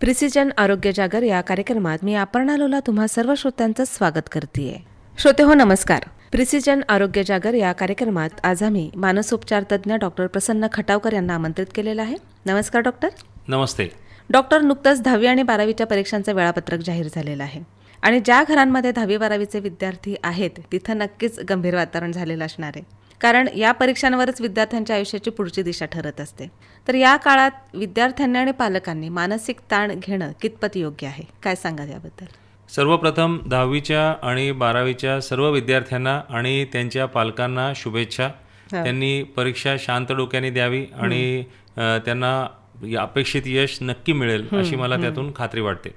Precision आरोग्य जागर या कार्यक्रमात मी अपर्णा लोला तुम्हा सर्व श्रोत्यांचं स्वागत करते. श्रोते हो, नमस्कार. प्रिसिजन आरोग्य जागर या कार्यक्रमात आज आम्ही मानसोपचार तज्ज्ञ डॉक्टर प्रसन्न खटावकर यांना आमंत्रित केलेलं आहे. नमस्कार डॉक्टर. नमस्ते डॉक्टर, नुकतंच 10वी आणि 12वीच्या परीक्षांचं वेळापत्रक जाहीर झालेलं आहे आणि ज्या घरांमध्ये 10वी 12वीचे विद्यार्थी आहेत तिथं नक्कीच गंभीर वातावरण झालेलं असणार आहे, कारण या परीक्षांवरच विद्यार्थ्यांच्या आयुष्याची पुढची दिशा ठरत असते. तर या काळात विद्यार्थ्यांनी आणि पालकांनी मानसिक ताण घेणं कितपत योग्य आहे, काय सांगा याबद्दल? सर्वप्रथम 10वीच्या आणि 12वीच्या सर्व विद्यार्थ्यांना आणि त्यांच्या पालकांना शुभेच्छा. त्यांनी परीक्षा शांत डोक्याने द्यावी आणि त्यांना अपेक्षित यश नक्की मिळेल अशी मला त्यातून खात्री वाटते.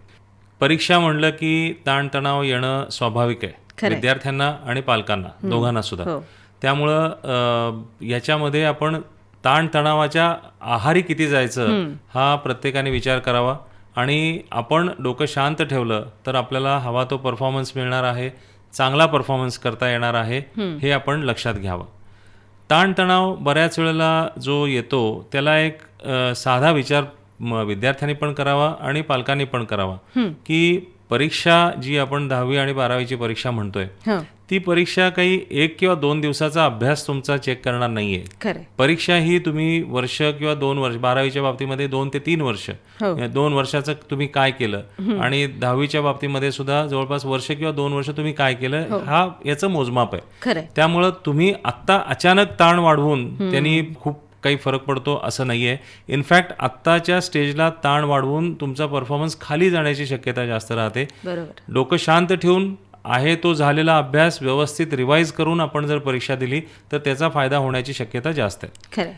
परीक्षा म्हणलं की ताणतणाव येणं स्वाभाविक आहे, विद्यार्थ्यांना आणि पालकांना दोघांना सुद्धा. त्यामुळं याच्यामध्ये आपण ताणतणावाच्या आहारी किती जायचं हा प्रत्येकाने विचार करावा आणि आपण डोकं शांत ठेवलं तर आपल्याला हवा तो परफॉर्मन्स मिळणार आहे, चांगला परफॉर्मन्स करता येणार आहे, हे आपण लक्षात घ्यावं. ताणतणाव बऱ्याच वेळेला जो येतो त्याला एक साधा विचार विद्यार्थ्यांनी पण करावा आणि पालकांनी पण करावा की परीक्षा जी आपण 10वी आणि 12वीची परीक्षा म्हणतोय ती परीक्षा काही 1 किंवा 2 दिवसाचा अभ्यास तुमचा चेक करणार नाहीये. परीक्षा ही तुम्ही वर्ष किंवा 2 वर्ष, 12वीच्या बाबतीमध्ये 2 ते 3 वर्ष, 2 वर्षाचं तुम्ही काय केलं आणि 10वीच्या बाबतीमध्ये सुद्धा जवळपास वर्ष किंवा 2 वर्ष तुम्ही काय केलं हा याचं मोजमाप आहे. त्यामुळं तुम्ही आत्ता अचानक ताण वाढवून त्यांनी खूप काही फरक पडतो असं नाहीये. इनफॅक्ट आत्ताच्या स्टेजला ताण वाढवून तुमचा परफॉर्मन्स खाली जाण्याची शक्यता जास्त राहते. डोकं शांत ठेवून आहे तो झालेला अभ्यास व्यवस्थित रिवाईज करून आपण जर परीक्षा दिली तर त्याचा फायदा होण्याची शक्यता जास्त आहे.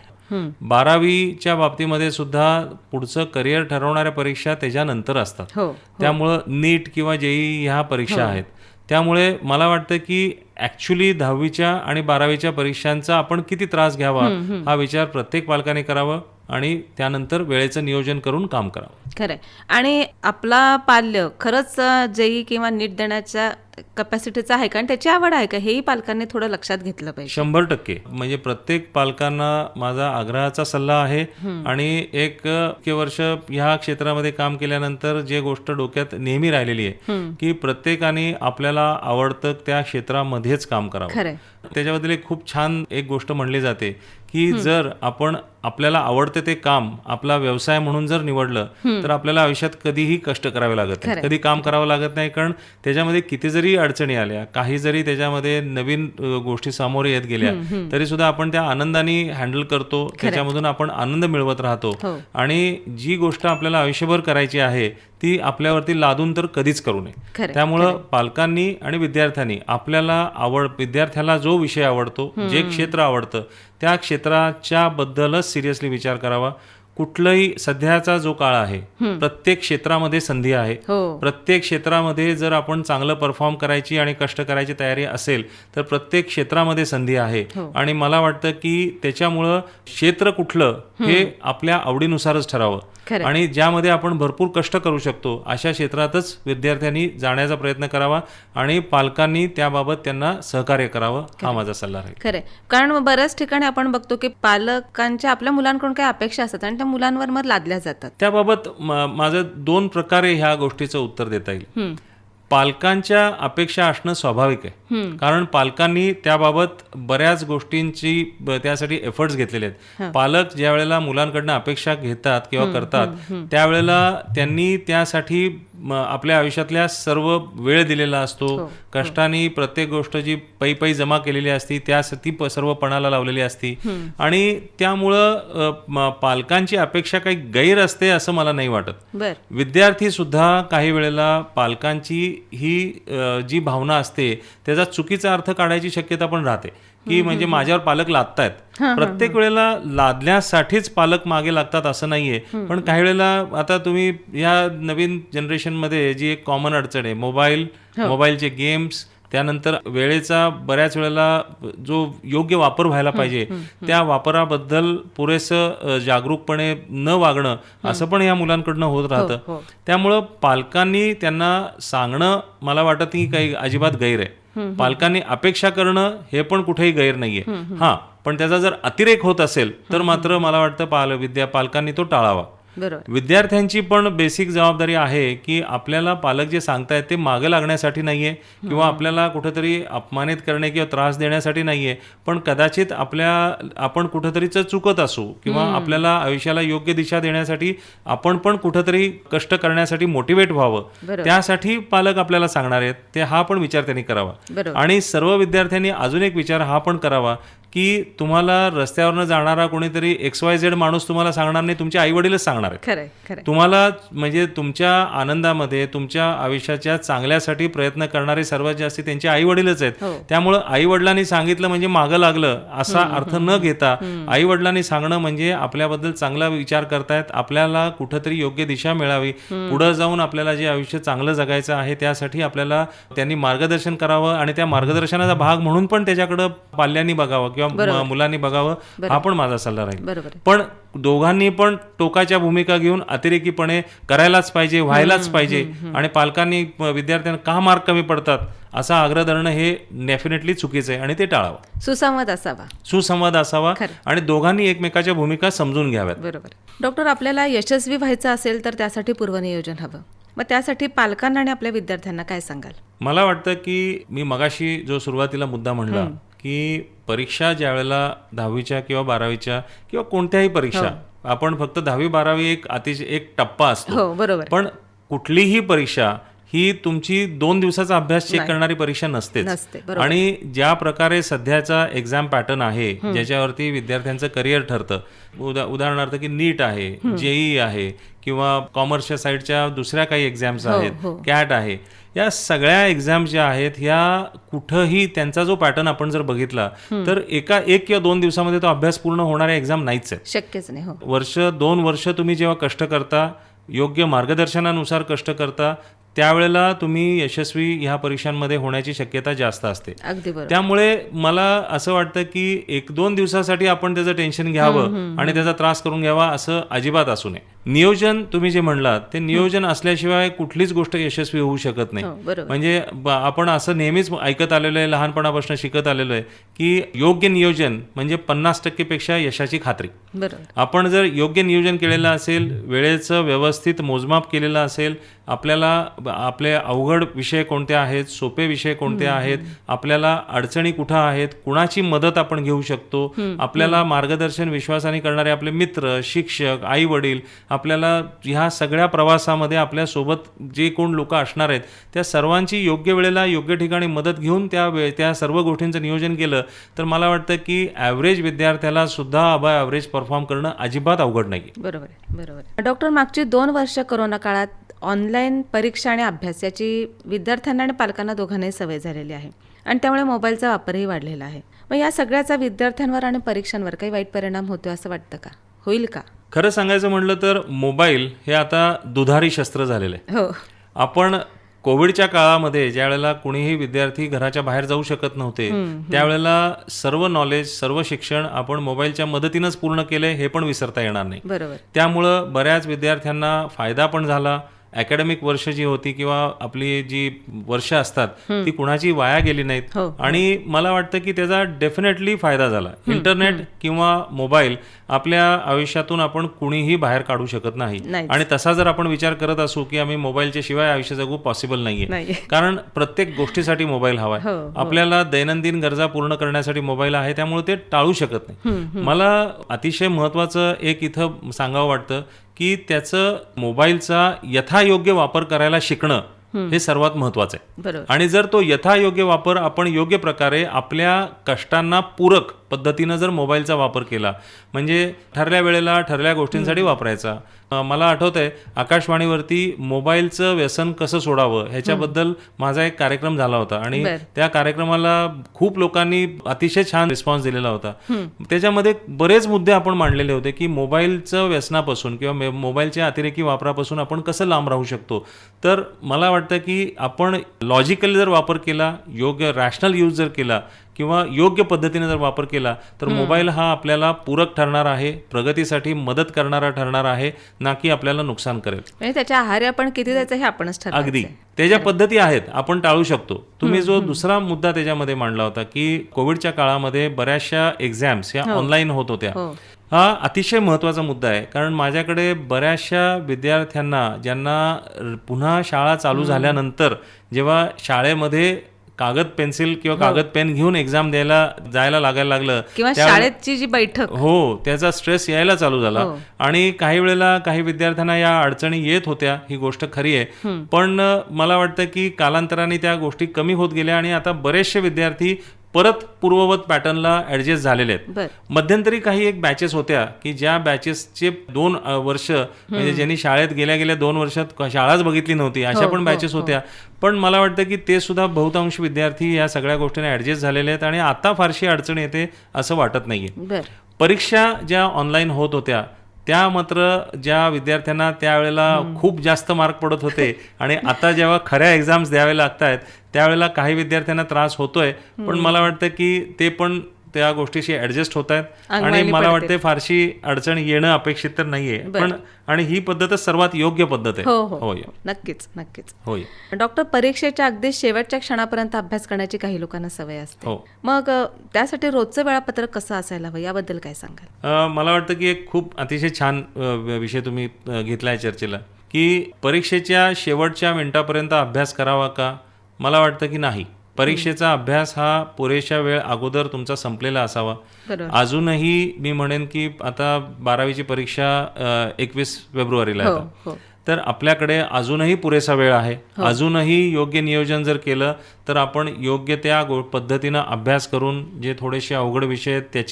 12वीच्या बाबतीमध्ये सुद्धा पुढचं करिअर ठरवणाऱ्या परीक्षा त्याच्यानंतर असतात. त्यामुळं नीट किंवा जेईई ह्या परीक्षा आहेत. त्यामुळे मला वाटतं की ॲक्च्युली 10वीच्या आणि 12वीच्या परीक्षांचा आपण किती त्रास घ्यावा हा विचार प्रत्येक पालकाने करावा आणि त्यानंतर वेळेचं नियोजन करून काम करावं. खरंय. आणि आपला पाल्य खरंच जेई किंवा नीट देण्याच्या कॅपॅसिटीचा आहे का आणि त्याची आवड आहे का, हेही पालकांनी थोडं लक्षात घेतलं पाहिजे. 100%. म्हणजे प्रत्येक पालकांना माझा आग्रहाचा सल्ला आहे आणि एक वर्ष ह्या क्षेत्रामध्ये काम केल्यानंतर जे गोष्ट डोक्यात नेहमी राहिलेली आहे की प्रत्येकाने आपल्याला आवडतं त्या क्षेत्रामध्येच काम करावं. त्याच्याबद्दल एक खूप छान एक गोष्ट म्हणली जाते की जर आपण आपल्याला आवडते ते काम आपला व्यवसाय म्हणून जर निवडलं तर आपल्याला आयुष्यात कधीही कष्ट करावे लागत नाही, कधी काम करावं लागत नाही. कारण त्याच्यामध्ये किती जरी अडचणी आल्या, काही जरी त्याच्यामध्ये नवीन गोष्टी समोर येत गेल्या तरी सुद्धा आपण त्या आनंदाने हँडल करतो, त्याच्यामधून आपण आनंद मिळवत राहतो आणि जी गोष्ट आपल्याला आयुष्यभर करायची आहे ती आपल्यावरती लादून तर कधीच करू नये. त्यामुळं पालकांनी आणि विद्यार्थ्यांनी आपल्याला विद्यार्थ्याला जो विषय आवडतो, जे क्षेत्र आवडतं त्या क्षेत्राच्या बद्दलच सिरियसली विचार करावा. कुठलंही सध्याचा जो काळ आहे प्रत्येक क्षेत्रामध्ये संधी आहे. प्रत्येक क्षेत्रामध्ये जर आपण चांगलं परफॉर्म करायची आणि कष्ट करायची तयारी असेल तर प्रत्येक क्षेत्रामध्ये संधी आहे आणि मला वाटतं की त्याच्यामुळं क्षेत्र कुठलं हे आपल्या आवडीनुसारच ठरावं आणि ज्यामध्ये आपण भरपूर कष्ट करू शकतो अशा क्षेत्रातच विद्यार्थ्यांनी जाण्याचा प्रयत्न करावा आणि पालकांनी त्याबाबत त्यांना सहकार्य करावं हा माझा सल्ला आहे. खरंय. कारण बऱ्याच ठिकाणी आपण बघतो की पालकांच्या आपल्या मुलांकडून काही अपेक्षा असतात आणि त्या मुलांवर मग लादल्या जातात. त्याबाबत माझं 2 प्रकारे ह्या गोष्टीचं उत्तर देता येईल. पालकांच्या अपेक्षा असणं स्वाभाविक आहे, कारण पालकांनी त्याबाबत बऱ्याच गोष्टींची त्यासाठी एफर्ट्स घेतलेले आहेत. पालक ज्या वेळेला मुलांकडनं अपेक्षा घेतात किंवा करतात त्यावेळेला त्यांनी त्यासाठी आपल्या आयुष्यातल्या सर्व वेळ दिलेला असतो, कष्टाने प्रत्येक गोष्ट जी पै जमा केलेली असती त्यासाठी सर्व पणाला लावलेली असती आणि त्यामुळं पालकांची अपेक्षा काही गैर असते असं मला नाही वाटत. विद्यार्थी सुद्धा काही वेळेला पालकांची ही जी भावना असते त्याचा चुकीचा अर्थ काढायची शक्यता पण राहते की म्हणजे माझ्यावर पालक लादतायत. प्रत्येक वेळेला लादण्यासाठीच पालक मागे लागतात असं नाहीये. पण काही वेळेला आता तुम्ही या नवीन जनरेशनमध्ये जी एक कॉमन अडचण आहे, मोबाईलचे गेम्स, त्यानंतर वेळेचा बऱ्याच वेळेला जो योग्य वापर व्हायला पाहिजे त्या वापराबद्दल पुरेसं जागरूकपणे न वागणं असं पण या मुलांकडनं होत राहतं. त्यामुळं पालकांनी त्यांना सांगणं मला वाटत की काही अजिबात गैर आहे. पालकांनी अपेक्षा करणं हे पण कुठेही गैर नाहीये. पण त्याचा जर अतिरेक होत असेल तर मात्र मला वाटतं पालकांनी तो टाळावा. बरोबर. विद्यार्थ्यांची पण बेसिक जबाबदारी आहे की आपल्याला पालक जे सांगतायत ते मागे लागण्यासाठी नाहीये किंवा आपल्याला कुठेतरी अपमानित करणे किंवा त्रास देण्यासाठी नाहीये, पण कदाचित आपण कुठेतरी चुकत असू किंवा आपल्याला आयुष्याला योग्य दिशा देण्यासाठी आपण पण कुठेतरी कष्ट करण्यासाठी मोटिवेट व्हावं, बरोबर. त्यासाठी पालक आपल्याला सांगणार आहेत. ते हा पण विचार त्यांनी करावा. बरोबर. आणि सर्व विद्यार्थ्यांनी अजून एक विचार हा पण करावा की तुम्हाला रस्त्यावरनं जाणारा कोणीतरी XYZ माणूस तुम्हाला सांगणार नाही, तुमचे आई वडीलच सांगणार आहेत. खरंय खरंय. तुम्हाला म्हणजे तुमच्या आनंदामध्ये तुमच्या आयुष्याच्या चांगल्यासाठी प्रयत्न करणारे सर्वात जास्त त्यांचे आई वडीलच आहेत. हो. त्यामुळं आई वडिलांनी सांगितलं म्हणजे मागं लागलं असा अर्थ न घेता आई वडिलांनी सांगणं म्हणजे आपल्याबद्दल चांगला विचार करतायत, आपल्याला कुठंतरी योग्य दिशा मिळावी, पुढे जाऊन आपल्याला जे आयुष्य चांगलं जगायचं आहे त्यासाठी आपल्याला त्यांनी मार्गदर्शन करावं आणि त्या मार्गदर्शनाचा भाग म्हणून पण त्याच्याकडं पाल्यांनी बघावं किंवा मुलांनी बघावं, हा पण माझा सल्ला राहील. बरोबर आहे. पण दोघांनी पण टोकाच्या भूमिका घेऊन अतिरेकीपणे करायलाच पाहिजे, व्हायलाच पाहिजे आणि पालकांनी विद्यार्थ्यांना का मार्क कमी पडतात असा आग्रह धरणं हे डेफिनेटली चुकीचं आहे आणि ते टाळावं. सुसंवाद असावा आणि दोघांनी एकमेकाच्या भूमिका समजून घ्याव्यात. बरोबर. डॉक्टर, आपल्याला यशस्वी व्हायचं असेल तर त्यासाठी पूर्वनियोजन हवं. मग त्यासाठी पालकांना आणि आपल्या विद्यार्थ्यांना काय सांगाल? मला वाटतं की मी मगाशी जो सुरुवातीला मुद्दा म्हणला की परीक्षा ज्या वेळेला 10वीच्या किंवा 12वीच्या किंवा कोणत्याही परीक्षा, आपण फक्त 10वी-12वी एक टप्पा असतो. हो, बरोबर. पण कुठलीही परीक्षा ही तुमची 2 दिवसाचा अभ्यास चेक करणारी परीक्षा नसतेच. आणि ज्या प्रकारे सध्याचा एक्झाम पॅटर्न आहे ज्याच्यावरती विद्यार्थ्यांचं करिअर ठरतं, उदाहरणार्थ की नीट आहे, JEE आहे किंवा कॉमर्सच्या साईडच्या दुसऱ्या काही एक्झाम्स आहेत, कॅट आहे, या सगळ्या एक्झाम ज्या आहेत ह्या कुठंही त्यांचा जो पॅटर्न आपण जर बघितला तर एक किंवा 2 दिवसामध्ये तो अभ्यास पूर्ण होणाऱ्या एक्झाम नाहीच आहे. शक्यच नाही. वर्ष 2 वर्ष तुम्ही जेव्हा कष्ट करता, योग्य मार्गदर्शनानुसार कष्ट करता, त्यावेळेला तुम्ही यशस्वी ह्या परीक्षांमध्ये होण्याची शक्यता जास्त असते. अगदी बरोबर. त्यामुळे मला असं वाटतं की 1-2 दिवसासाठी आपण त्याचं टेन्शन घ्यावं आणि त्याचा त्रास करून घ्यावा असं अजिबात असू नये. नियोजन तुम्ही जे म्हणलात ते नियोजन असल्याशिवाय कुठलीच गोष्ट यशस्वी होऊ शकत नाही. म्हणजे आपण असं नेहमीच ऐकत आलेलो आहे, लहानपणापासून शिकत आलेलो आहे की योग्य नियोजन म्हणजे 50% पेक्षा यशाची खात्री. आपण जर योग्य नियोजन केलेलं असेल, वेळेचं व्यवस्थित मोजमाप केलेलं असेल, आपल्याला आपले अवघड विषय कोणते आहेत, सोपे विषय कोणते आहेत, आपल्याला अडचणी कुठं आहेत, कुणाची मदत आपण घेऊ शकतो, आपल्याला मार्गदर्शन विश्वासाने करणारे आपले मित्र, शिक्षक, आई वडील, आपल्याला ह्या सगळ्या प्रवासामध्ये आपल्यासोबत जे कोण लोक असणार आहेत त्या सर्वांची योग्य वेळेला योग्य ठिकाणी मदत घेऊन त्या सर्व गोष्टींचं नियोजन केलं तर मला वाटतं की ॲव्हरेज विद्यार्थ्याला सुद्धा अबा ॲव्हरेज परफॉर्म करणं अजिबात अवघड नाही. बरोबर. डॉक्टर, मागची 2 वर्ष कोरोना काळात ऑनलाईन परीक्षा आणि अभ्यास याची विद्यार्थ्यांना आणि पालकांना दोघांनाही सवय झालेली आहे आणि त्यामुळे मोबाईलचा वापरही वाढलेला आहे. मग या सगळ्याचा विद्यार्थ्यांवर आणि परीक्षांवर काही वाईट परिणाम होतो असं वाटतं का? होईल का? खरं सांगायचं म्हटलं तर मोबाईल हे आता दुधारी शस्त्र झालेलं आहे. हो. आपण कोविडच्या काळामध्ये ज्या वेळेला कुणीही विद्यार्थी घराच्या बाहेर जाऊ शकत नव्हते त्यावेळेला सर्व नॉलेज, सर्व शिक्षण आपण मोबाईलच्या मदतीनंच पूर्ण केलंय हे पण विसरता येणार नाही. बरोबर. त्यामुळं बऱ्याच विद्यार्थ्यांना फायदा पण झाला. अकॅडमिक वर्ष जी होती किंवा आपली जी वर्ष असतात ती कुणाची वाया गेली नाहीत आणि मला वाटतं की त्याचा डेफिनेटली फायदा झाला. इंटरनेट किंवा मोबाईल आपल्या आयुष्यातून आपण कुणीही बाहेर काढू शकत नाही आणि तसा जर आपण विचार करत असू की आम्ही मोबाईलच्या शिवाय आयुष्य जगू पॉसिबल नाहीये, कारण प्रत्येक गोष्टीसाठी मोबाईल हवाय. आपल्याला दैनंदिन गरजा पूर्ण करण्यासाठी मोबाईल आहे, त्यामुळे ते टाळू शकत नाही. मला अतिशय महत्वाचं एक इथं सांगावं वाटतं की त्याचं मोबाईलचा यथायोग्य वापर करायला शिकणं हे सर्वात महत्वाचं आहे. आणि जर तो यथायोग्य वापर आपण योग्य प्रकारे आपल्या कष्टांना पूरक पद्धतीनं जर मोबाईलचा वापर केला, म्हणजे ठरल्या वेळेला ठरल्या गोष्टींसाठी वापरायचा. मला आठवतंय आकाशवाणीवरती मोबाईलचं व्यसन कसं सोडावं ह्याच्याबद्दल माझा एक कार्यक्रम झाला होता आणि त्या कार्यक्रमाला खूप लोकांनी अतिशय छान रिस्पॉन्स दिलेला होता. त्याच्यामध्ये बरेच मुद्दे आपण मांडलेले होते की मोबाईलचं व्यसनापासून किंवा मोबाईलच्या अतिरेकी वापरापासून आपण कसं लांब राहू शकतो. तर मला वाटतं की आपण लॉजिकल जर वापर केला, योग्य रॅशनल यूज जर केला किंवा योग्य पद्धतीने जर वापर केला तर मोबाईल हा आपल्याला पूरक ठरणार आहे, प्रगतीसाठी मदत करणारा ठरणार आहे, ना की आपल्याला नुकसान करेल. म्हणजे त्याच्या आहारी आपण किती द्यायचं हे आपणच ठरवायचं. अगदी त्याच्या पद्धती आहेत, आपण टाळू शकतो. तुम्ही जो दुसरा मुद्दा त्याच्यामध्ये मांडला होता की कोविडच्या काळामध्ये बऱ्याचशा एक्झाम्स ह्या ऑनलाईन होत होत्या, हा अतिशय महत्त्वाचा मुद्दा आहे, कारण माझ्याकडे बऱ्याचशा विद्यार्थ्यांना ज्यांना पुन्हा शाळा चालू झाल्यानंतर जेव्हा शाळेमध्ये कागद पेन्सिल किंवा कागद पेन घेऊन एक्झाम द्यायला जायला लागायला लागलं किंवा शाळेची जी बैठक, हो, त्याचा स्ट्रेस यायला चालू झाला. आणि काही वेळेला काही विद्यार्थ्यांना या अडचणी येत होत्या, ही गोष्ट खरी आहे. पण मला वाटतं की कालांतराने त्या गोष्टी कमी होत गेल्या आणि आता बरेचसे विद्यार्थी परत पूर्ववत पॅटर्नला ऍडजस्ट झालेले आहेत. मध्यंतरी काही एक बॅचेस होत्या की ज्या बॅचेसचे 2 वर्ष म्हणजे ज्यांनी शाळेत गेल्या 2 वर्षात शाळाच बघितली नव्हती, अशा पण बॅचेस होत्या. पण मला वाटतं की ते सुद्धा बहुतांश विद्यार्थी या सगळ्या गोष्टींना ऍडजस्ट झालेले आहेत आणि आता फारशी अडचण येते असं वाटत नाहीये. परीक्षा ज्या ऑनलाईन होत होत्या त्या मात्र ज्या विद्यार्थ्यांना त्यावेळेला खूप जास्त मार्क पडत होते आणि आता जेव्हा खऱ्या एक्झाम्स द्यावे लागत आहेत त्यावेळेला काही विद्यार्थ्यांना त्रास होतोय. पण मला वाटतं की ते पण त्या गोष्टीशी ऍडजस्ट होत आहेत आणि मला वाटते फारशी अडचण येणं अपेक्षित तर नाहीये. पण आणि ही पद्धतच सर्वात योग्य पद्धत आहे. होय, नक्कीच नक्कीच. होय डॉक्टर, परीक्षेच्या अगदी शेवटच्या क्षणापर्यंत अभ्यास करण्याची काही लोकांना सवय असते. मग त्यासाठी रोजचं वेळापत्रक कसं असायला हवं याबद्दल काय सांगाल? मला वाटतं की एक खूप अतिशय छान विषय तुम्ही घेतलाय चर्चेला, की परीक्षेच्या शेवटच्या मिनिटापर्यंत अभ्यास करावा का? मला वाटतं की नाही. परीक्षेचा अभ्यास हा पुरेशा वेळ अगोदर तुमचा संपलेला असावा. अजूनही मी म्हणेन की आता 12वीची परीक्षा 21 फेब्रुवारीला आहे, तर आपल्याकडे अजूनही पुरेसा वेळ आहे. अजूनही योग्य नियोजन जर केलं तर आपण योग्य त्या पद्धतीनं अभ्यास करून जे थोडेसे अवघड विषय आहेत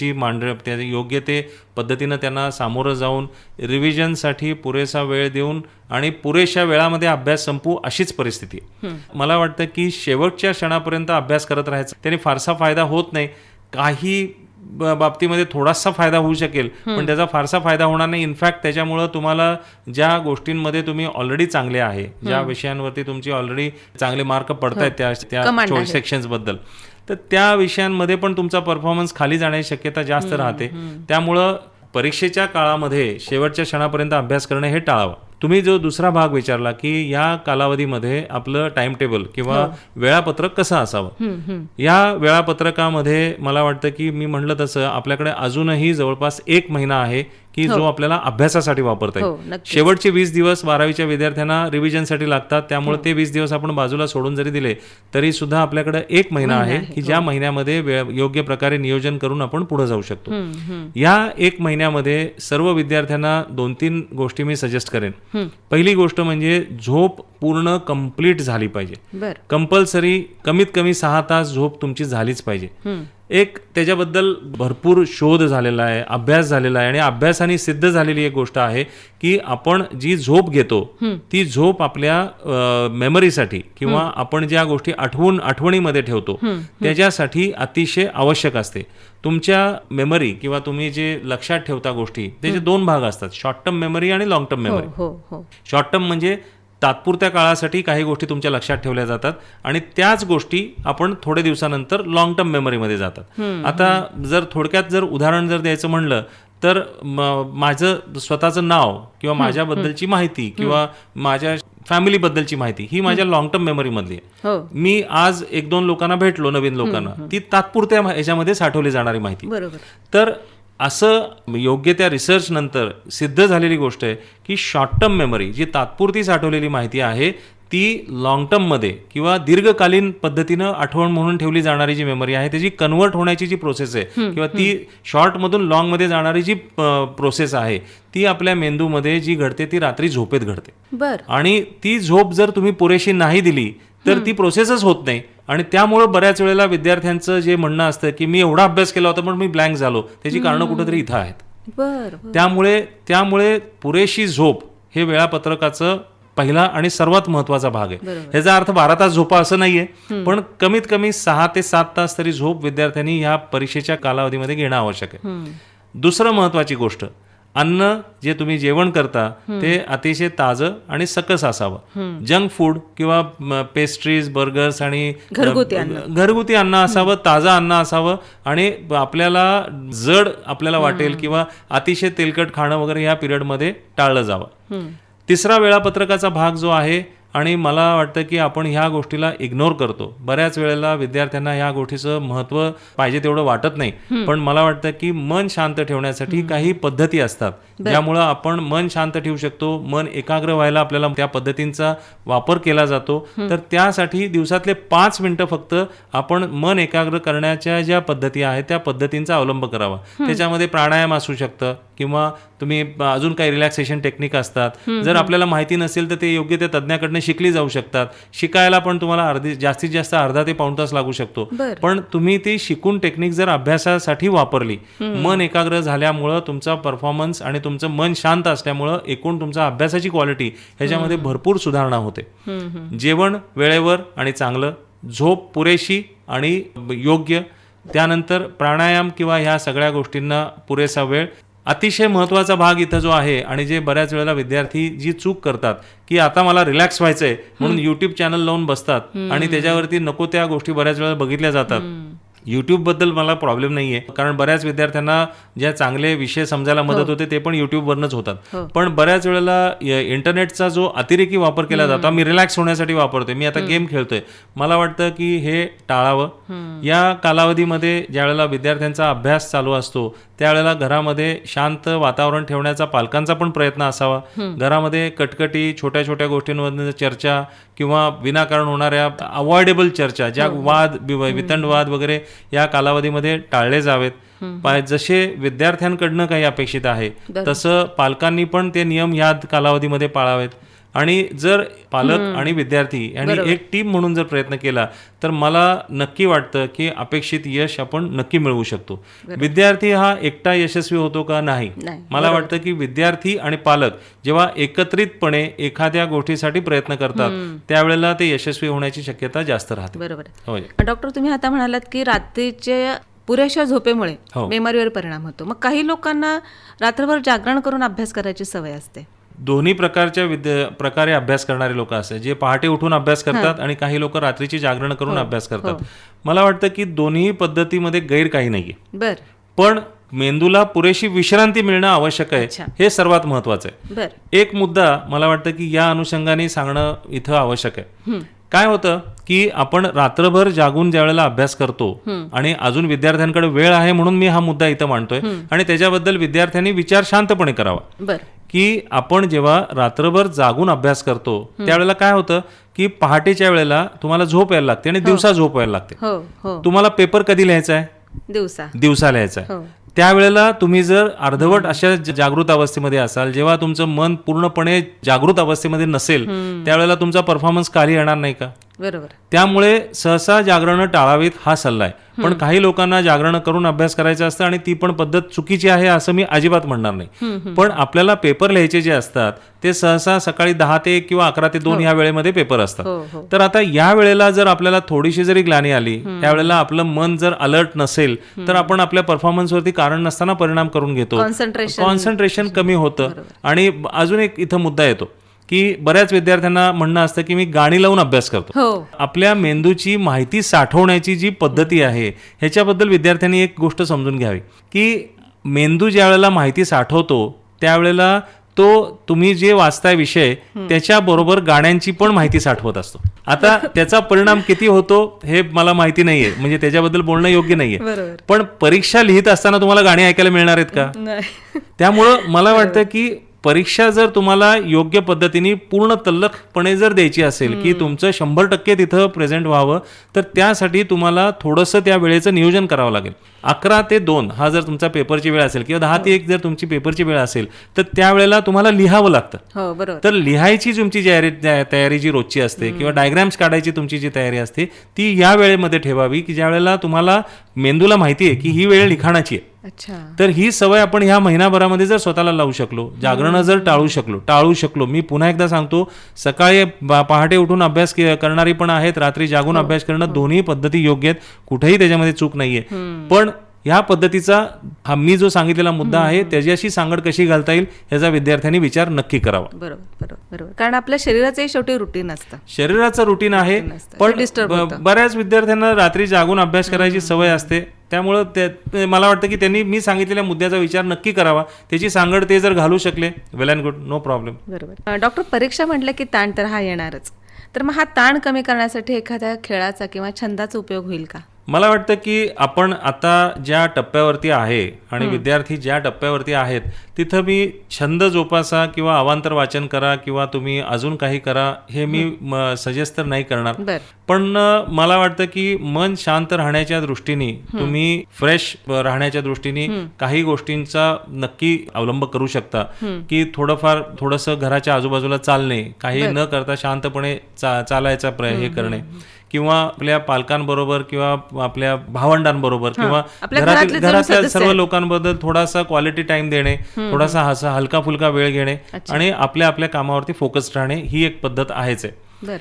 त्या योग्य ते पद्धतीनं त्यांना सामोरं जाऊन रिव्हिजनसाठी पुरेसा वेळ देऊन आणि पुरेशा वेळामध्ये अभ्यास संपवू अशीच परिस्थिती आहे. मला वाटतं की शेवटच्या क्षणापर्यंत अभ्यास करत राहायचा त्याने फारसा फायदा होत नाही. काही बाबतीमध्ये थोडासा फायदा होऊ शकेल पण त्याचा फारसा फायदा होणार नाही. इनफॅक्ट त्याच्यामुळं तुम्हाला ज्या गोष्टींमध्ये तुम्ही ऑलरेडी चांगले आहे, ज्या विषयांवरती तुमची ऑलरेडी चांगले मार्क पडतायत त्या चॉईस सेक्शन्स बद्दल, तर त्या विषयांमध्ये पण तुमचा परफॉर्मन्स खाली जाण्याची शक्यता जास्त राहते. त्यामुळं परीक्षेच्या काळामध्ये शेवटच्या क्षणापर्यंत अभ्यास करणं हे टाळावं. तुम्ही जो दुसरा भाग विचारला की या कालावधीमध्ये आपलं टाइम टेबल किंवा वेळापत्रक कसं असावं, या वेळापत्रकामध्ये मला वाटतं की मी म्हटलं तसं आपल्याकडे अजूनही जवळपास 1 महिना आहे की जो आपल्याला अभ्यासासाठी वापरता येईल. शेवटचे 20 दिवस 12वीच्या विद्यार्थ्यांना रिव्हिजनसाठी लागतात, त्यामुळे ते 20 दिवस आपण बाजूला सोडून जरी दिले तरी सुद्धा आपल्याकडे 1 महिना आहे की ज्या महिन्यामध्ये योग्य प्रकारे नियोजन करून आपण पुढे जाऊ शकतो. या 1 महिन्यामध्ये सर्व विद्यार्थ्यांना 2-3 गोष्टी मी सजेस्ट करेन. पहिली गोष्ट म्हणजे झोप पूर्ण कंप्लीट झाली पाहिजे. कंपल्सरी कमीत कमी 6 तास झोप तुमची झालीच पाहिजे. एक त्याच्याबद्दल भरपूर शोध झालेला आहे, अभ्यास झालेला आहे आणि अभ्यासाने सिद्ध झालेली एक गोष्ट आहे की आपण जी झोप घेतो ती झोप आपल्या मेमरीसाठी किंवा आपण ज्या गोष्टी आठवणीमध्ये ठेवतो त्याच्यासाठी अतिशय आवश्यक असते. तुमच्या मेमरी किंवा तुम्ही जे लक्षात ठेवता गोष्टी त्याचे 2 भाग असतात, शॉर्ट टर्म मेमरी आणि long term memory. Short term म्हणजे तात्पुरत्या काळासाठी काही गोष्टी तुमच्या लक्षात ठेवल्या जातात आणि त्याच गोष्टी आपण थोडे दिवसानंतर लॉंग टर्म मेमरीमध्ये जातात. आता जर थोडक्यात जर उदाहरण जर द्यायचं म्हणलं तर माझं स्वतःचं नाव किंवा माझ्याबद्दलची माहिती किंवा माझ्या फॅमिलीबद्दलची माहिती ही माझ्या लॉंग टर्म मेमरीमधली आहे. मी आज 1-2 लोकांना भेटलो, नवीन लोकांना, ती तात्पुरत्या ह्याच्यामध्ये साठवली जाणारी माहिती. तर असं योग्य त्या रिसर्च नंतर सिद्ध झालेली गोष्ट आहे की शॉर्ट टर्म मेमरी जी तात्पुरती साठवलेली माहिती आहे ती लॉंग टर्ममध्ये किंवा दीर्घकालीन पद्धतीनं आठवण म्हणून ठेवली जाणारी जी मेमरी आहे त्याची कन्वर्ट होण्याची जी प्रोसेस आहे किंवा ती शॉर्टमधून लॉंगमध्ये जाणारी जी प्रोसेस आहे ती आपल्या मेंदूमध्ये जी घडते ती रात्री झोपेत घडते. आणि ती झोप जर तुम्ही पुरेशी नाही दिली तर ती प्रोसेसच होत नाही आणि त्यामुळे बऱ्याच वेळेला विद्यार्थ्यांचं जे म्हणणं असतं की मी एवढा अभ्यास केला होता पण मी ब्लँक झालो, त्याची कारणं कुठेतरी इथं आहेत. त्यामुळे पुरेशी झोप हे वेळापत्रकाचं पहिला आणि सर्वात महत्वाचा भाग आहे. ह्याचा अर्थ 12 तास झोपा असं नाहीये, पण कमीत कमी 6 ते 7 तास तरी झोप विद्यार्थ्यांनी ह्या परीक्षेच्या कालावधीमध्ये घेणं आवश्यक आहे. दुसरं महत्वाची गोष्ट, अन्न जे तुम्ही जेवण करता ते अतिशय ताजं आणि सकस असावं. जंक फूड किंवा पेस्ट्रीज, बर्गर्स आणि घरगुती अन्न असावं, ताजं अन्न असावं आणि आपल्याला वाटेल किंवा अतिशय तेलकट खाणं वगैरे या पिरियडमध्ये टाळलं जावं. तिसरा वेळापत्रकाचा भाग जो आहे आणि मला वाटतं की आपण ह्या गोष्टीला इग्नोर करतो. बऱ्याच वेळेला विद्यार्थ्यांना ह्या गोष्टीचं महत्त्व पाहिजे तेवढं वाटत नाही, पण मला वाटतं की मन शांत ठेवण्यासाठी काही पद्धती असतात ज्यामुळं आपण मन शांत ठेवू शकतो. मन एकाग्र व्हायला आपल्याला त्या पद्धतींचा वापर केला जातो. तर त्यासाठी दिवसातले 5 मिनिटं फक्त आपण मन एकाग्र करण्याच्या ज्या पद्धती आहेत त्या पद्धतींचा अवलंब करावा. त्याच्यामध्ये प्राणायाम असू शकतं किंवा तुम्ही अजून काही रिलॅक्सेशन टेक्निक असतात. जर आपल्याला माहिती नसेल तर ते योग्य त्या तज्ज्ञाकडनं शिकली जाऊ शकतात. शिकायला पण तुम्हाला जास्तीत जास्त अर्धा ते पाऊण तास लागू शकतो. पण तुम्ही ती शिकून टेक्निक जर अभ्यासासाठी वापरली, मन एकाग्र झाल्यामुळं तुमचा परफॉर्मन्स आणि तुमचं मन शांत असल्यामुळं एकूण तुमचा अभ्यासाची क्वालिटी ह्याच्यामध्ये भरपूर सुधारणा होते. जेवण वेळेवर आणि चांगलं, झोप पुरेशी आणि योग्य, त्यानंतर प्राणायाम किंवा ह्या सगळ्या गोष्टींना पुरेसा वेळ. अतिशय महत्त्वाचा भाग इथं जो आहे आणि जे बऱ्याच वेळेला विद्यार्थी जी चूक करतात की आता मला रिलॅक्स व्हायचंय म्हणून यूट्यूब चॅनल लावून बसतात आणि त्याच्यावरती नको त्या गोष्टी बऱ्याच वेळेला बघितल्या जातात. यूट्यूबबद्दल मला प्रॉब्लेम नाही आहे, कारण बऱ्याच विद्यार्थ्यांना ज्या चांगले विषय समजायला मदत होते ते पण यूट्यूबवरनंच होतात. पण बऱ्याच वेळेला इंटरनेटचा जो अतिरेकी वापर केला जातो, मी रिलॅक्स होण्यासाठी वापरतोय, मी आता गेम खेळतोय, मला वाटतं की हे टाळावं. या कालावधीमध्ये ज्यावेळेला विद्यार्थ्यांचा अभ्यास चालू असतो त्यावेळेला घरामध्ये शांत वातावरण ठेवण्याचा पालकांचा पण प्रयत्न असावा. घरामध्ये कटकटी, छोट्या छोट्या गोष्टींवर चर्चा किंवा विनाकारण होणाऱ्या अवॉइडेबल चर्चा, ज्या वाद वितंडवाद वगैरे या कालावधीमध्ये टाळले जावेत. जसे विद्यार्थ्यांकडनं काही अपेक्षित आहे तसं पालकांनी पण ते नियम या कालावधीमध्ये पाळावेत. आणि जर पालक आणि विद्यार्थी यांनी एक टीम म्हणून जर प्रयत्न केला तर मला नक्की वाटतं की अपेक्षित यश आपण नक्की मिळवू शकतो. विद्यार्थी हा एकटा यशस्वी होतो का? नाही. मला वाटतं की विद्यार्थी आणि पालक जेव्हा एकत्रितपणे एखाद्या गोष्टीसाठी प्रयत्न करतात त्यावेळेला ते यशस्वी होण्याची शक्यता जास्त राहते. बरोबर. डॉक्टर, तुम्ही आता म्हणालात की रात्रीच्या पुरेशा झोपेमुळे मेमरीवर परिणाम होतो. मग काही लोकांना रात्रभर जागरण करून अभ्यास करायची सवय असते. दोन्ही प्रकारच्या प्रकारे अभ्यास करणारे लोक असतात, जे पहाटे उठून अभ्यास करतात आणि काही लोक रात्रीची जागरण करून अभ्यास करतात. मला वाटतं की दोन्ही पद्धतीमध्ये गैर काही नाहीये, पण मेंदूला पुरेशी विश्रांती मिळणं आवश्यक आहे, हे सर्वात महत्वाचं आहे. एक मुद्दा मला वाटतं की या अनुषंगाने सांगणं इथं आवश्यक आहे. काय होतं की आपण रात्रभर जागून ज्या वेळेला अभ्यास करतो आणि अजून विद्यार्थ्यांकडे वेळ आहे म्हणून मी हा मुद्दा इथं मांडतोय आणि त्याच्याबद्दल विद्यार्थ्यांनी विचार शांतपणे करावा की आपण जेव्हा रात्रभर जागून अभ्यास करतो त्यावेळेला काय होतं की पहाटेच्या वेळेला तुम्हाला झोप यायला लागते आणि दिवसा झोप यायला लागते. तुम्हाला पेपर कधी लिहायचा आहे? दिवसा लिहायचा आहे. त्यावेळेला तुम्ही जर अर्धवट अशा जागृत अवस्थेमध्ये असाल, जेव्हा तुमचं मन पूर्णपणे जागृत अवस्थेमध्ये नसेल त्यावेळेला तुमचा परफॉर्मन्स खाली येणार नाही का? बरोबर. त्यामुळे सहसा जागरण टाळावीत हा सल्ला आहे. पण काही लोकांना जागरण करून अभ्यास करायचं असतं आणि ती पण पद्धत चुकीची आहे असं मी अजिबात म्हणणार नाही. पण आपल्याला पेपर लिहायचे जे असतात ते सहसा सकाळी 10 ते 1 किंवा 11 ते 2 या वेळेमध्ये पेपर असतात. तर आता या वेळेला जर आपल्याला थोडीशी जरी ग्लानी आली, त्यावेळेला आपलं मन जर अलर्ट नसेल तर आपण आपल्या परफॉर्मन्सवरती कारण नसताना परिणाम करून घेतो, कॉन्सन्ट्रेशन कमी होतं. आणि अजून एक इथं मुद्दा येतो की बऱ्याच विद्यार्थ्यांना म्हणणं असतं की मी गाणी लावून अभ्यास करतो. आपल्या मेंदूची माहिती साठवण्याची जी पद्धती आहे ह्याच्याबद्दल विद्यार्थ्यांनी एक गोष्ट समजून घ्यावी की मेंदू ज्या वेळेला माहिती साठवतो त्यावेळेला तो तुम्ही जे वाचताय विषय त्याच्याबरोबर गाण्यांची पण माहिती साठवत असतो. आता त्याचा परिणाम किती होतो हे मला माहिती नाहीये, म्हणजे त्याच्याबद्दल बोलणं योग्य नाहीये. पण परीक्षा लिहित असताना तुम्हाला गाणी ऐकायला मिळणार आहेत का? त्यामुळं मला वाटतं की परीक्षा जर तुम्हाला योग्य पद्धतीने पूर्ण तल्लखपणे जर द्यायची असेल की तुमचं 100% तिथं प्रेझेंट व्हावं तर त्यासाठी तुम्हाला थोडंसं त्या वेळेचं नियोजन करावं लागेल. 11 ते 2 हा जर तुमचा पेपरची वेळ असेल किंवा 10 ते 1 जर तुमची पेपरची वेळ असेल तर त्यावेळेला तुम्हाला लिहावं लागतं. तर लिहायची तुमची तयारी जी रोजची असते किंवा डायग्राम्स काढायची तुमची जी तयारी असते ती या वेळेमध्ये ठेवावी की ज्या वेळेला तुम्हाला मेंदूला माहिती आहे की ही वेळ लिखाणाची आहे. तर ही सवय आपण ह्या महिनाभरामध्ये जर स्वतःला लावू शकलो, जागरण जर टाळू शकलो, मी पुन्हा एकदा सांगतो, सकाळी पहाटे उठून अभ्यास करणारी पण आहेत, रात्री जागून अभ्यास करणं, दोन्ही पद्धती योग्य आहेत, कुठेही त्याच्यामध्ये चूक नाहीये. पण ह्या पद्धतीचा हा मी जो सांगितलेला मुद्दा आहे त्याच्याशी सांगड कशी घालता येईल याचा विद्यार्थ्यांनी विचार नक्की करावा. बरोबर. कारण आपल्या शरीराचंही शेवटी रुटीन असतं, शरीराचं रुटीन आहे. पण बऱ्याच विद्यार्थ्यांना रात्री जागून अभ्यास करायची सवय असते, त्यामुळं मला वाटतं की त्यांनी मी सांगितलेल्या मुद्द्याचा विचार नक्की करावा. त्याची सांगड ते जर घालू शकले वेल अँड गुड, नो प्रॉब्लेम. बरोबर. डॉक्टर, परीक्षा म्हटलं की ताण तर हा येणारच. तर मग हा ताण कमी करण्यासाठी एखाद्या खेळाचा किंवा छंदाचा उपयोग होईल का? मला वाटतं की आपण आता ज्या टप्प्यावरती आहे आणि विद्यार्थी ज्या टप्प्यावरती आहेत तिथं मी छंद जोपासा किंवा अवांतर वाचन करा किंवा तुम्ही अजून काही करा हे मी सजेस्ट तर नाही करणार. बर. पण मला वाटतं की मन शांत राहण्याच्या दृष्टीने तुम्ही फ्रेश राहण्याच्या दृष्टीने काही गोष्टींचा नक्की अवलंब करू शकता की थोडंसं घराच्या आजूबाजूला चालणे, काही न करता शांतपणे चालायचा हे करणे किंवा आपल्या पालकांबरोबर किंवा आपल्या भावंडांबरोबर किंवा घरातल्या सर्व लोकांबद्दल थोडासा क्वालिटी टाइम देणे, थोडासा हलका फुलका वेळ घेणे आणि आपल्या आपल्या कामावरती फोकस राहणे ही एक पद्धत आहेच आहे.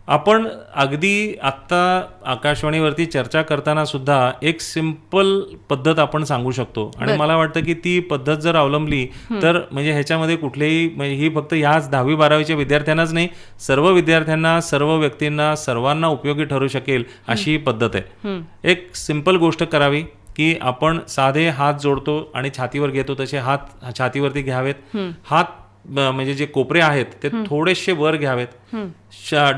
आपण अगदी आत्ता आकाशवाणीवरती चर्चा करताना सुद्धा एक सिंपल पद्धत आपण सांगू शकतो आणि मला वाटतं की ती पद्धत जर अवलंबली तर म्हणजे ह्याच्यामध्ये कुठलेही म्हणजे ही फक्त ह्याच 10वी-12वीच्या विद्यार्थ्यांनाच नाही, सर्व विद्यार्थ्यांना, सर्व व्यक्तींना, सर्वांना उपयोगी ठरू शकेल अशी ही पद्धत आहे. एक सिंपल गोष्ट करावी की आपण साधे हात जोडतो आणि छातीवर घेतो तसे हात छातीवरती घ्यावेत. हात म्हणजे जे कोपरे आहेत ते थोडेसे वर घ्यावेत.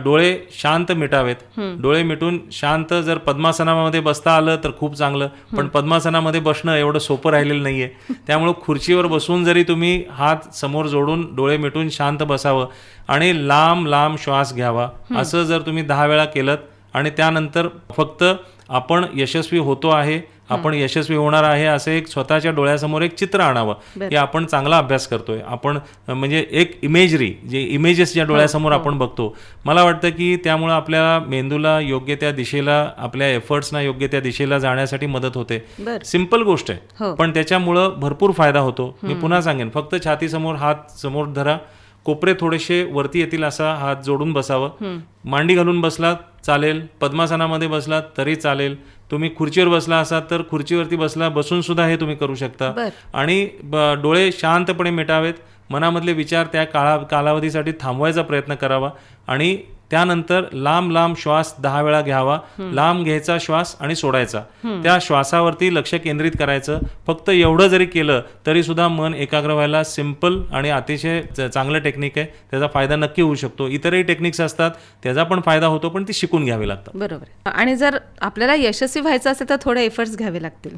डोळे शांत मिटावेत. डोळे मिटून शांत जर पद्मासनामध्ये बसता आलं तर खूप चांगलं, पण पद्मासनामध्ये बसणं एवढं सोपं राहिलेलं नाहीये. त्यामुळे खुर्चीवर बसून जरी तुम्ही हात समोर जोडून डोळे मिटून शांत बसावं आणि लांब लांब श्वास घ्यावा. असं जर तुम्ही 10 वेळा केलं आणि त्यानंतर फक्त आपण यशस्वी होतो आहे, आपण यशस्वी होणार आहे असं एक स्वतःच्या डोळ्यासमोर एक चित्र आणावं की आपण चांगला अभ्यास करतोय. आपण म्हणजे एक इमेजरी जे इमेजेस ज्या डोळ्यासमोर आपण बघतो, मला वाटतं की त्यामुळं आपल्या मेंदूला योग्य त्या दिशेला, आपल्या एफर्ट्सना योग्य त्या दिशेला जाण्यासाठी मदत होते. सिंपल गोष्ट आहे पण त्याच्यामुळं भरपूर फायदा होतो. मी पुन्हा सांगेन, फक्त छातीसमोर हात समोर धरा, कोपरे थोडेसे वरती येतील असा हात जोडून बसावं. मांडी घालून बसलात चालेल, पद्मासनामध्ये बसलात तरी चालेल, तुम्ही खुर्चीवर बसला असाल तर खुर्चीवरती बसून सुद्धा हे तुम्ही करू शकता. आणि डोळे शांतपणे मिटावेत, मनामधले विचार त्या कालावधीसाठी थांबवायचा प्रयत्न करावा आणि त्यानंतर लांब लांब श्वास 10 वेळा घ्यावा. लांब घ्यायचा श्वास आणि सोडायचा. त्या श्वासावरती लक्ष केंद्रित करायचं. फक्त एवढं जरी केलं तरी सुद्धा मन एकाग्र व्हायला सिंपल आणि अतिशय चांगलं टेक्निक आहे. त्याचा फायदा नक्की होऊ शकतो. इतरही टेक्निक्स असतात, त्याचा पण फायदा होतो, पण ती शिकून घ्यावी लागतात. बरोबर. आणि जर आपल्याला यशस्वी व्हायचं असेल तर थोडे एफर्ट्स घ्यावे लागतील.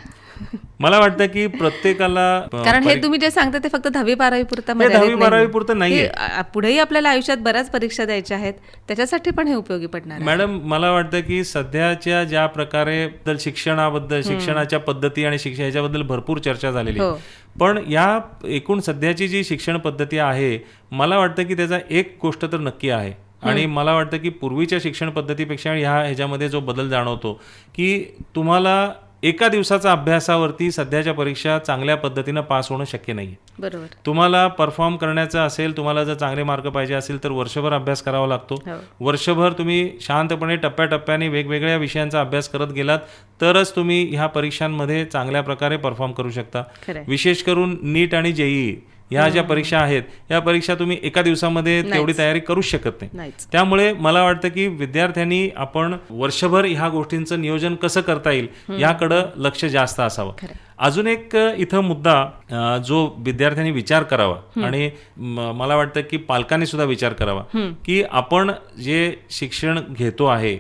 मला वाटतं की प्रत्येकाला, कारण हे तुम्ही जे सांगता ते फक्त 10वी-12वी पुरतं 10वी-12वी पुरतं नाहीये. पुढेही आपल्याला आयुष्यात बऱ्याच परीक्षा द्यायच्या आहेत, त्याच्यासाठी पण हे उपयोगी पडणार. मॅडम, मला वाटतं की सध्याच्या ज्या प्रकारे शिक्षणाच्या पद्धती आणि ह्याच्याबद्दल भरपूर चर्चा झालेली आहे. पण या एकूण सध्याची जी शिक्षण पद्धती आहे, मला वाटतं की त्याचा एक गोष्ट तर नक्की आहे आणि मला वाटतं की पूर्वीच्या शिक्षण पद्धतीपेक्षा ह्याच्यामध्ये जो बदल जाणवतो की तुम्हाला एका दिवसाचा अभ्यासावरती सध्याच्या परीक्षा चांगल्या पद्धतीनं पास होणं शक्य नाही. बरोबर. तुम्हाला परफॉर्म करण्याचं असेल, तुम्हाला जर चांगले मार्क पाहिजे असेल तर वर्षभर अभ्यास करावा लागतो. वर्षभर तुम्ही शांतपणे टप्प्याटप्प्याने वेगवेगळ्या विषयांचा अभ्यास करत गेलात तरच तुम्ही ह्या परीक्षांमध्ये चांगल्या प्रकारे परफॉर्म करू शकता. विशेष करून नीट आणि जेईई ह्या ज्या परीक्षा आहेत, या परीक्षा तुम्ही एका दिवसामध्ये तेवढी तयारी करूच शकत नाही. त्यामुळे मला वाटतं की विद्यार्थ्यांनी आपण वर्षभर ह्या गोष्टींचं नियोजन कसं करता येईल याकडं लक्ष जास्त असावं. अजून एक इथं मुद्दा जो विद्यार्थ्यांनी विचार करावा आणि मला वाटतं की पालकांनी सुद्धा विचार करावा की आपण जे शिक्षण घेतो आहे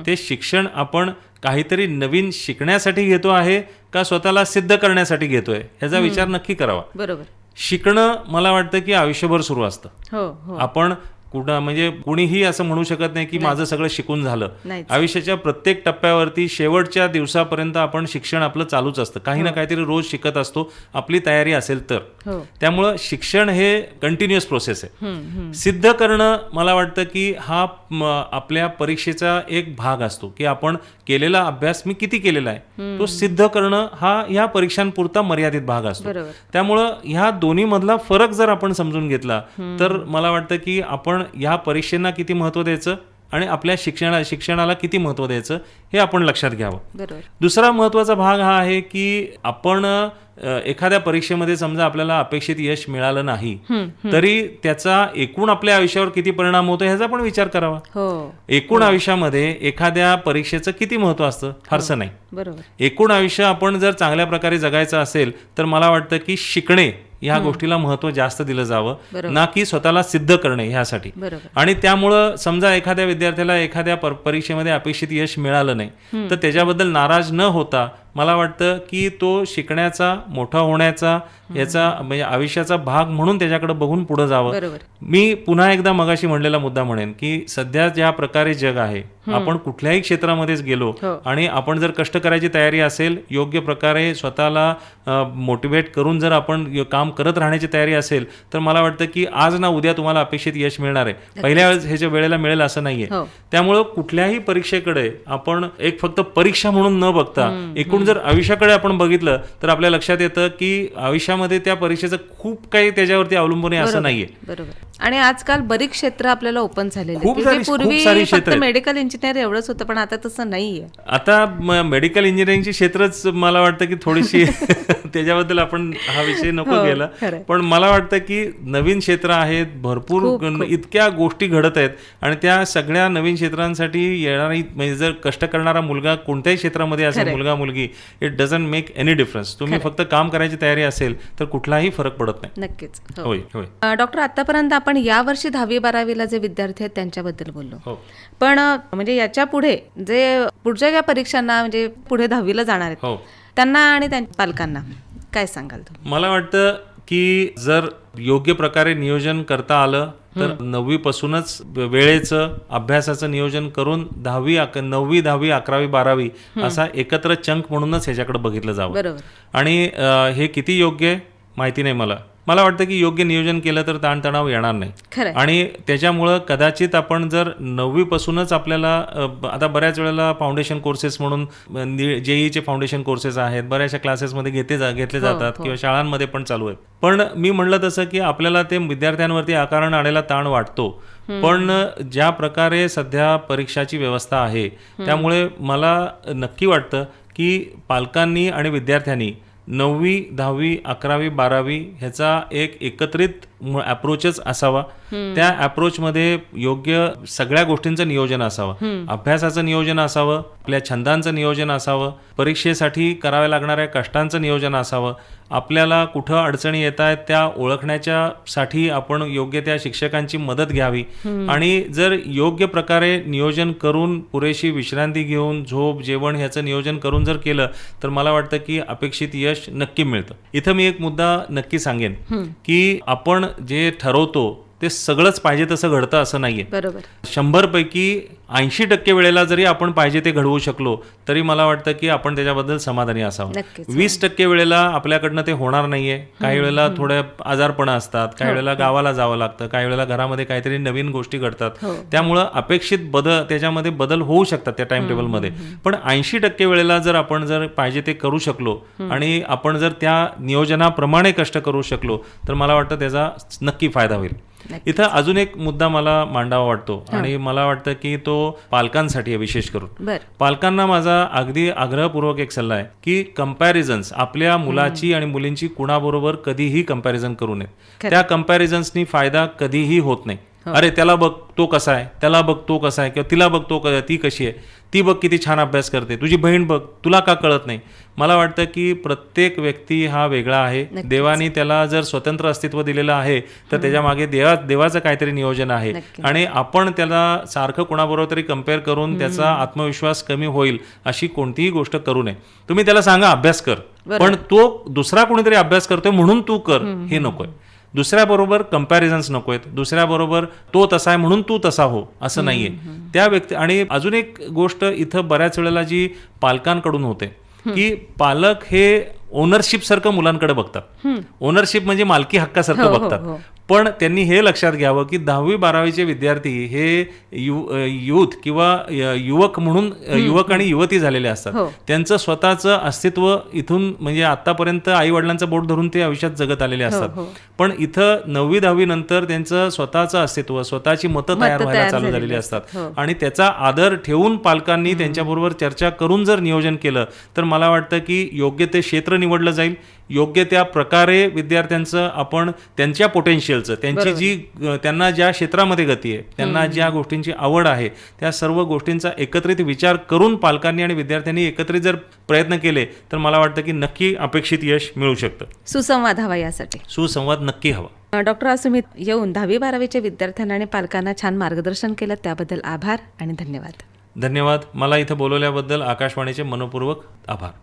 ते शिक्षण आपण काहीतरी नवीन शिकण्यासाठी घेतो आहे का स्वतःला सिद्ध करण्यासाठी घेतोय, ह्याचा विचार नक्की करावा. बरोबर. शिकणं मला वाटतं की आयुष्यभर सुरू असतं. आपण म्हणजे कुणीही असं म्हणू शकत नाही की माझं सगळं शिकून झालं. आयुष्याच्या प्रत्येक टप्प्यावरती शेवटच्या दिवसापर्यंत आपण शिक्षण आपलं चालूच असतं. काही ना काहीतरी रोज शिकत असतो, आपली तयारी असेल तर. त्यामुळं शिक्षण हे कंटिन्युअस प्रोसेस आहे. सिद्ध करणं मला वाटतं की हा आपल्या परीक्षेचा एक भाग असतो की आपण केलेला अभ्यास मी किती केलेला आहे तो सिद्ध करणं हा ह्या परीक्षांपुरता मर्यादित भाग असतो. त्यामुळं ह्या दोन्ही मधला फरक जर आपण समजून घेतला तर मला वाटतं की आपण ह्या परीक्षेला किती महत्त्व द्यायचं आणि आपल्या शिक्षणाला किती महत्त्व द्यायचं हे आपण लक्षात घ्यावं. दुसरा महत्त्वाचा भाग हा आहे की आपण एखाद्या परीक्षेमध्ये समजा आपल्याला अपेक्षित यश मिळालं नाही तरी त्याचा एकूण आपल्या आयुष्यावर किती परिणाम होतो ह्याचा पण विचार करावा. एकूण आयुष्यामध्ये एखाद्या परीक्षेचं किती महत्त्व असतं? फारसं नाही. एकूण आयुष्य आपण जर चांगल्या प्रकारे जगायचं असेल तर मला वाटतं की शिकणे ह्या गोष्टीला महत्त्व जास्त दिलं जावं, बरोबर. ना की स्वतःला सिद्ध करणे ह्यासाठी. बरोबर. आणि त्यामुळं समजा एखाद्या विद्यार्थ्याला एखाद्या परीक्षेमध्ये अपेक्षित यश मिळालं नाही तर त्याच्याबद्दल नाराज न होता मला वाटतं की तो शिकण्याचा, मोठा होण्याचा, याचा म्हणजे आयुष्याचा भाग म्हणून त्याच्याकडे बघून पुढे जावं. बरोबर. मी पुन्हा एकदा मगाशी म्हणलेला मुद्दा म्हणेन की सध्या ज्या प्रकारे जग आहे, आपण कुठल्याही क्षेत्रामध्येच गेलो हो. आणि आपण जर कष्ट करायची तयारी असेल, योग्य प्रकारे स्वतःला मोटिवेट करून जर आपण काम करत राहण्याची तयारी असेल तर मला वाटतं की आज ना उद्या तुम्हाला अपेक्षित यश मिळणार आहे. पहिल्या ह्याच्या वेळेला मिळेल असं नाहीये. हो. त्यामुळं कुठल्याही परीक्षेकडे आपण एक फक्त परीक्षा म्हणून न बघता एकूण जर आयुष्याकडे आपण बघितलं तर आपल्या लक्षात येतं की आयुष्यामध्ये त्या परीक्षेचं खूप काही त्याच्यावरती अवलंबून आहे असं नाहीये. बरोबर. आणि आजकाल बरीच क्षेत्र आपल्याला ओपन झालेली खूप आहेत. सारी पूर्वी क्षेत्र फक्त आहेत. मेडिकल इंजिनियर एवढंच होतं, पण आता तसं नाहीये. आता मेडिकल इंजिनिअरिंगची क्षेत्रच मला वाटतं की थोडीशी त्याच्याबद्दल आपण हा विषय नको हो, घ्यायला, खरंय. पण मला वाटतं की नवीन क्षेत्र आहेत, भरपूर इतक्या गोष्टी घडत आहेत आणि त्या सगळ्या नवीन क्षेत्रांसाठी येणारी म्हणजे जर कष्ट करणारा मुलगा कोणत्याही क्षेत्रामध्ये असेल, मुलगा मुलगी, it doesn't make any difference. तुम्ही फक्त काम करायची तयारी असेल तर कुठलाही फरक पडत नाही. नक्कीच. हो. होय होय. डॉक्टर, आतापर्यंत आपण यावर्षी 10वी-12वीला जे विद्यार्थी आहेत त्यांच्याबद्दल बोललो, हो. पण म्हणजे याच्या पुढे जे पुढच्या ज्या परीक्षांना म्हणजे पुढे 10वीला जाणार आहेत हो. त्यांना आणि त्यांच्या पालकांना काय सांगाल तुम्ही? मला वाटतं की जर योग्य प्रकारे नियोजन करता आलं तर 9वी पासूनच वेळेचं, अभ्यासाचं नियोजन करून 9वी, 10वी, 11वी, 12वी असा एकत्र चंक म्हणूनच ह्याच्याकडे बघितलं जावं. बरोबर. आणि हे किती योग्य आहे माहिती नाही मला वाटतं की योग्य नियोजन केलं तर ताणतणाव येणार नाही. खरंय. आणि त्याच्यामुळं कदाचित आपण जर 9वी पासूनच आपल्याला आता बऱ्याच वेळेला फाउंडेशन कोर्सेस म्हणून जेईचे फाउंडेशन कोर्सेस आहेत, बऱ्याचशा क्लासेसमध्ये घेतले जातात किंवा शाळांमध्ये पण चालू आहेत. पण मी म्हणलं तसं की आपल्याला ते विद्यार्थ्यांवरती आकारण आलेला ताण वाटतो, पण ज्या प्रकारे सध्या परीक्षाची व्यवस्था आहे त्यामुळे मला नक्की वाटतं की पालकांनी आणि विद्यार्थ्यांनी 9वी, 10वी, 11वी, 12वी ह्याचा एक एकत्रित अप्रोचच असावा. त्या अप्रोचमध्ये योग्य सगळ्या गोष्टींचं नियोजन असावं, अभ्यासाचं नियोजन असावं, आपल्या छंदांचं नियोजन असावं, परीक्षेसाठी कराव्या लागणाऱ्या कष्टांचं नियोजन असावं, आपल्याला कुठं अडचणी येत आहेत त्या ओळखण्याच्या साठी आपण योग्य त्या शिक्षकांची मदत घ्यावी. आणि जर योग्य प्रकारे नियोजन करून पुरेशी विश्रांती घेऊन झोप, जेवण ह्याचं नियोजन करून जर केलं तर मला वाटतं की अपेक्षित यश नक्की मिळतं. इथं मी एक मुद्दा नक्की सांगेन की आपण जे ठरवतो ते सगळंच पाहिजे तसं घडतं असं नाहीये. बरोबर. 100 पैकी 80% वेळेला जरी आपण पाहिजे ते घडवू शकलो तरी मला वाटतं की आपण त्याच्याबद्दल समाधानी असावं. नक्कीच. 20% वेळेला आपल्याकडनं ते त्याच्यामध्ये नाहीये. काही वेळेला थोड्या आजारपण असतात, काही वेळेला गावाला जावं लागतं, काही वेळेला घरामध्ये काहीतरी नवीन गोष्टी घडतात, त्यामुळं अपेक्षित बदल त्याच्यामध्ये बदल होऊ शकतात त्या टाइम टेबलमध्ये. पण 80% वेळेला जर आपण जर पाहिजे ते करू शकलो आणि आपण जर त्या नियोजनाप्रमाणे कष्ट करू शकलो तर मला वाटतं त्याचा नक्की फायदा होईल. इथं अजून एक मुद्दा मला मांडावा वाटतो आणि मला वाटतं की तो पालकांसाठी आहे. विशेष करून पालकांना माझा अगदी आग्रहपूर्वक एक सल्ला आहे की कंपॅरिझन्स, आपल्या मुलाची आणि मुलींची कुणाबरोबर कधीही कंपॅरिझन करू नये. त्या कंपॅरिझन्सनी फायदा कधीही होत नाही. अरे त्याला बघ तो कसा आहे, त्याला बघ तो कसा आहे, किंवा तिला बघ ती कशी आहे, ती बघ किती छान अभ्यास करते, तुझी बहीण बघ, तुला का कळत नाही. मला वाटतं की प्रत्येक व्यक्ती हा वेगळा आहे. देवाने त्याला जर स्वतंत्र अस्तित्व दिलेलं आहे तर त्याच्या मागे देवाचं काहीतरी नियोजन आहे. आणि आपण त्याला सारखं कोणाबरोबर तरी कम्पेअर करून त्याचा आत्मविश्वास कमी होईल अशी कोणतीही गोष्ट करू नये. तुम्ही त्याला सांगा अभ्यास कर, पण तो दुसरा कोणीतरी अभ्यास करतोय म्हणून तू कर हे नकोय. दुसऱ्याबरोबर कंपॅरिझन्स नकोयत. दुसऱ्याबरोबर तो तसा आहे म्हणून तू तसा हो असं नाहीये. त्या व्यक्ती आणि अजून एक गोष्ट इथं बऱ्याच वेळेला जी पालकांकडून होते की पालक हे ओनरशिप सारखं मुलांकडे बघतात. ओनरशिप म्हणजे मालकी हक्कासारखं बघतात. पण त्यांनी हे लक्षात घ्यावं की 10वी-12वीचे विद्यार्थी हे युथ किंवा युवक म्हणून युवक आणि युवती झालेले असतात. त्यांचं स्वतःचं अस्तित्व इथून म्हणजे आतापर्यंत आई वडिलांचं बोट धरून ते आयुष्यात जगत आलेले असतात. पण इथं 9वी-10वी नंतर त्यांचं स्वतःचं अस्तित्व, स्वतःची मतं तयार व्हायला चालू झालेली असतात. आणि त्याचा आदर ठेवून पालकांनी त्यांच्याबरोबर चर्चा करून जर नियोजन केलं तर मला वाटतं की योग्य ते क्षेत्र केंद्र निवडलं जाईल, योग्य त्या प्रकारे विद्यार्थ्यांचं आपण त्यांच्या पोटेन्शियलचं, त्यांची जी त्यांना ज्या क्षेत्रामध्ये गती आहे, त्यांना ज्या गोष्टींची आवड आहे, त्या सर्व गोष्टींचा एकत्रित विचार करून पालकांनी आणि विद्यार्थ्यांनी एकत्रित जर प्रयत्न केले तर मला वाटतं की नक्की अपेक्षित यश मिळू शकतं. सुसंवाद हवा यासाठी. सुसंवाद नक्की हवा. डॉक्टर आज तुम्ही येऊन 10वी-12वीच्या विद्यार्थ्यांना आणि पालकांना छान मार्गदर्शन केलं, त्याबद्दल आभार आणि धन्यवाद. धन्यवाद. मला इथं बोलवल्याबद्दल आकाशवाणीचे मनपूर्वक आभार.